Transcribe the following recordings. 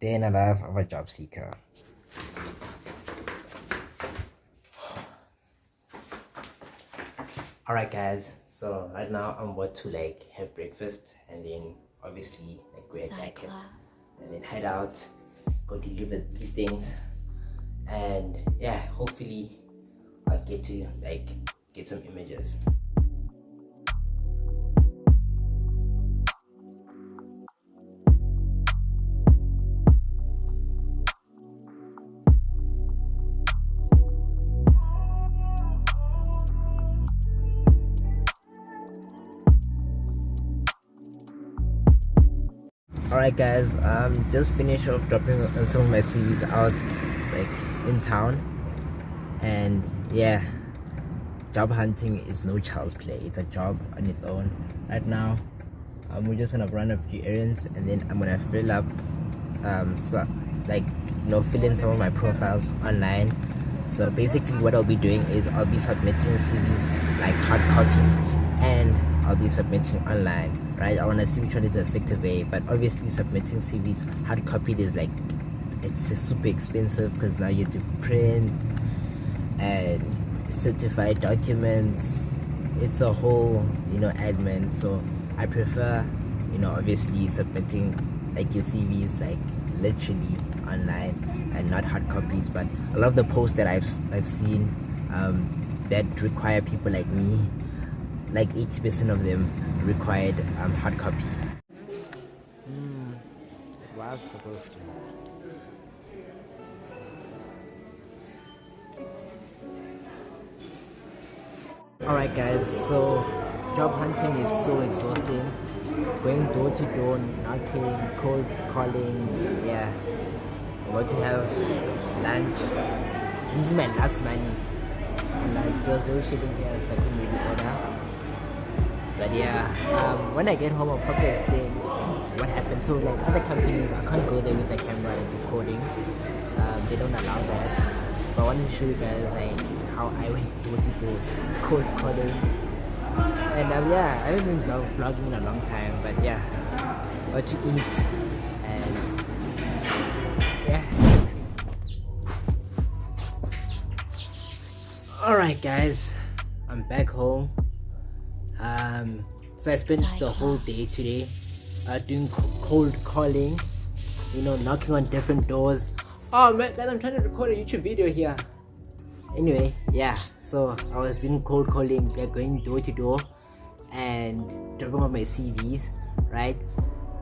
Day in the life of a job seeker. Alright guys, so right now I'm about to like have breakfast and then obviously like wear a jacket and then head out, go deliver these things, and yeah, hopefully I'll get to like get some images. Alright guys, just finished off dropping some of my CVs out like in town, and yeah, job hunting is no child's play. It's a job on its own. Right now we're just gonna run a few errands and then I'm gonna fill up so like fill in some of my profiles online. So basically what I'll be doing is I'll be submitting CVs like hard copies and I'll be submitting online, right? I want to see which one is the effective way, but obviously submitting CVs hard copied is like, it's super expensive because now you have to print and certify documents. It's a whole admin. So I prefer obviously submitting like your CVs like literally online and not hard copies. But a lot of the posts that I've seen that require people like me, like 80% of them required hard copy. Was supposed to. Alright guys, so job hunting is so exhausting. Going door to door, knocking, cold calling, yeah. I'm about to have lunch. This is my last money. Lunch, there was no shipping here, so I couldn't really order. But yeah, when I get home I'll probably explain what happened. So like other companies, I can't go there with the camera and recording. They don't allow that. But I wanted to show you guys like how I went door to door, cold calling. And yeah, I haven't been vlogging in a long time, but yeah, what to eat and yeah. Alright guys, I'm back home. So I spent the whole day today doing cold calling, knocking on different doors. Oh man, guys, I'm trying to record a YouTube video here. Anyway, yeah, so I was doing cold calling, like going door to door and dropping off my CVs, right?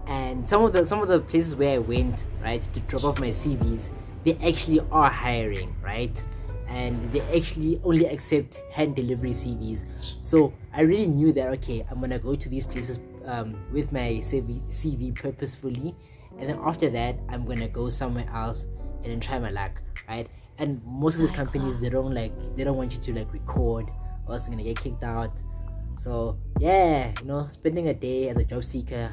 And some of the places where I went, right, to drop off my CVs, they actually are hiring, right? And they actually only accept hand delivery CVs. So I really knew that, okay, I'm gonna go to these places with my CV purposefully, and then after that I'm gonna go somewhere else and then try my luck, right? And most of these companies, they don't want you to like record or else you're gonna get kicked out. So yeah, spending a day as a job seeker,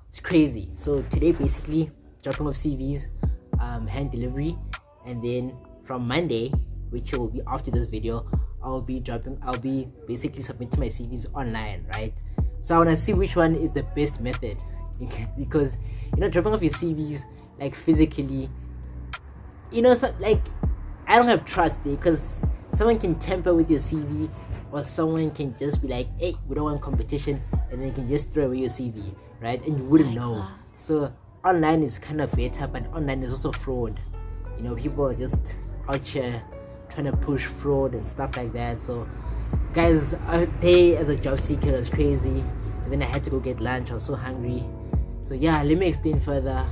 it's crazy. So today basically dropping off CVs, hand delivery, and then from Monday, which will be after this video, I'll be basically submitting my CVs online, right? So I want to see which one is the best method, because dropping off your CVs like physically, so, like I don't have trust there, because someone can tamper with your CV, or someone can just be like, hey, we don't want competition, and then can just throw away your CV, right? And you wouldn't know. So online is kind of better, but online is also fraud. People are just out here trying to push fraud and stuff like that. So guys, a day as a job seeker was crazy, and then I had to go get lunch. I was so hungry. So yeah, let me explain further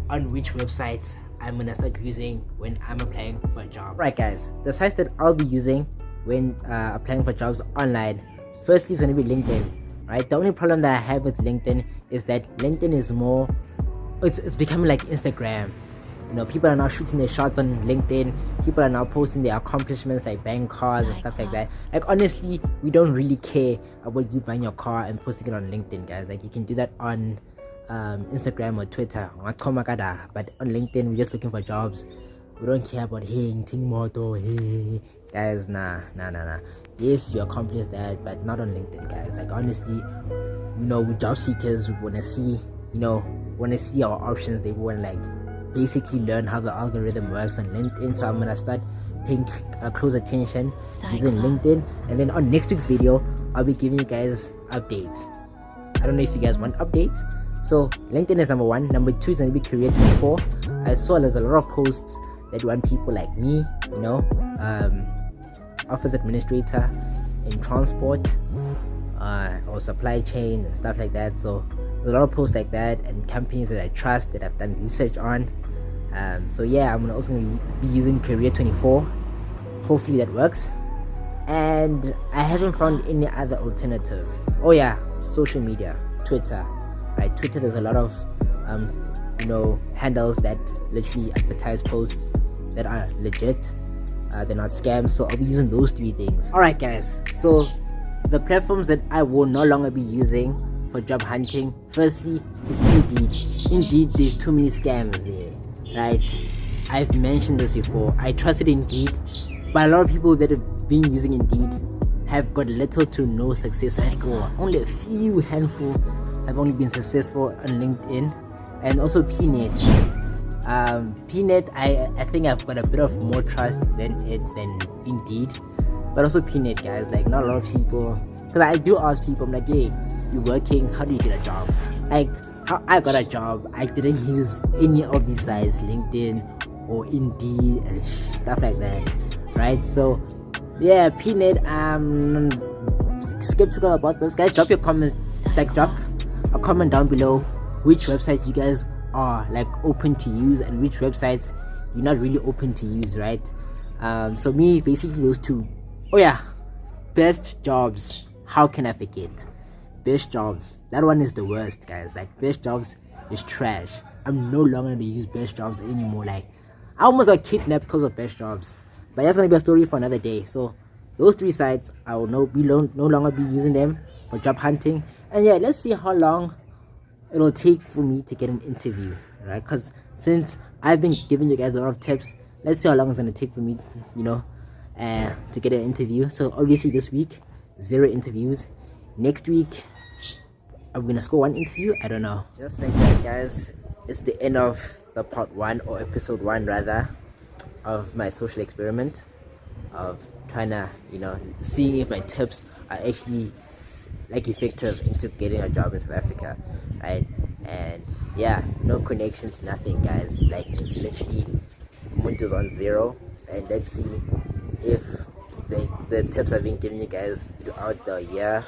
on which websites I'm gonna start using when I'm applying for a job. Right guys, the sites that I'll be using when applying for jobs online, firstly is gonna be LinkedIn, right? The only problem that I have with LinkedIn is that LinkedIn is more, it's becoming like Instagram. People are now shooting their shots on LinkedIn. People are now posting their accomplishments like buying cars and stuff like that. Like honestly, we don't really care about you buying your car and posting it on LinkedIn, guys. Like you can do that on Instagram or Twitter, but on LinkedIn we're just looking for jobs. We don't care about hey guys. Nah. Yes, you accomplish that, but not on LinkedIn, guys. Like honestly, we job seekers, we want to see our options. They want like basically learn how the algorithm works on LinkedIn. So I'm gonna start paying close attention using LinkedIn, and then on next week's video I'll be giving you guys updates. I don't know if you guys want updates. So LinkedIn is number 1. Number 2 is gonna be Career 24. I saw there's a lot of posts that want people like me, you know, office administrator in transport or supply chain and stuff like that. So there's a lot of posts like that, and companies that I trust, that I've done research on. So yeah, I'm also gonna be using Career 24. Hopefully that works. And I haven't found any other alternative. Oh yeah, social media, Twitter, right? Twitter, there's a lot of you know, handles that literally advertise posts that are legit, they're not scams. So I'll be using those 3 things. All right guys, so the platforms that I will no longer be using for job hunting, firstly is Indeed. There's too many scams there, right? I've mentioned this before. I trusted Indeed, but a lot of people that have been using Indeed have got little to no success at all. Only a few handful have only been successful on LinkedIn. And also Pnet. Pnet, I think I've got a bit of more trust than Indeed. But also Pnet, guys, like not a lot of people, because I do ask people, I'm like, hey, you working, how do you get a job? Like how I got a job, I didn't use any of these sites, LinkedIn or Indeed and stuff like that, right? So yeah, Pnet, I'm skeptical about this. Guys, drop your comments, like drop a comment down below which websites you guys are like open to use and which websites you're not really open to use, right? So me, basically those 2. Oh yeah, Best Jobs. How can I forget? Best Jobs, that one is the worst, guys. Like Best Jobs is trash. I'm no longer gonna use Best Jobs anymore. Like I almost got kidnapped because of Best Jobs, but that's gonna be a story for another day. So those 3 sites, I will no longer be using them for job hunting. And yeah, let's see how long it'll take for me to get an interview, right? Because since I've been giving you guys a lot of tips, let's see how long it's gonna take for me, you know, to get an interview. So obviously this week 0 interviews. Next week I'm gonna score 1 interview. I don't know. Just like that, guys, it's the end of the part 1, or episode 1 rather, of my social experiment of trying to, you know, seeing if my tips are actually like effective into getting a job in South Africa, right? And yeah, no connections, nothing, guys. Like literally Munto's on 0. And let's see if the tips I've been giving you guys throughout the year,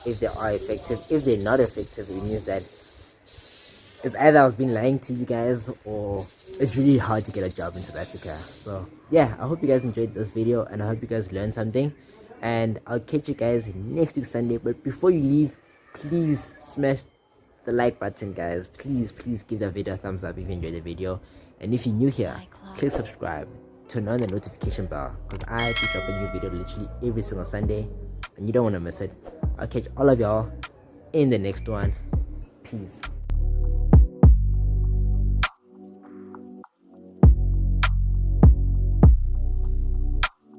if they are effective. If they're not effective, it means that it's either I've been lying to you guys, or it's really hard to get a job in South Africa. So yeah, I hope you guys enjoyed this video, and I hope you guys learned something. And I'll catch you guys next week Sunday. But before you leave, please smash the like button, guys. Please give the video a thumbs up if you enjoyed the video. And if you're new here, click subscribe, turn on the notification bell, because I pick up a new video literally every single Sunday, and you don't want to miss it. I'll catch all of y'all in the next one. Peace.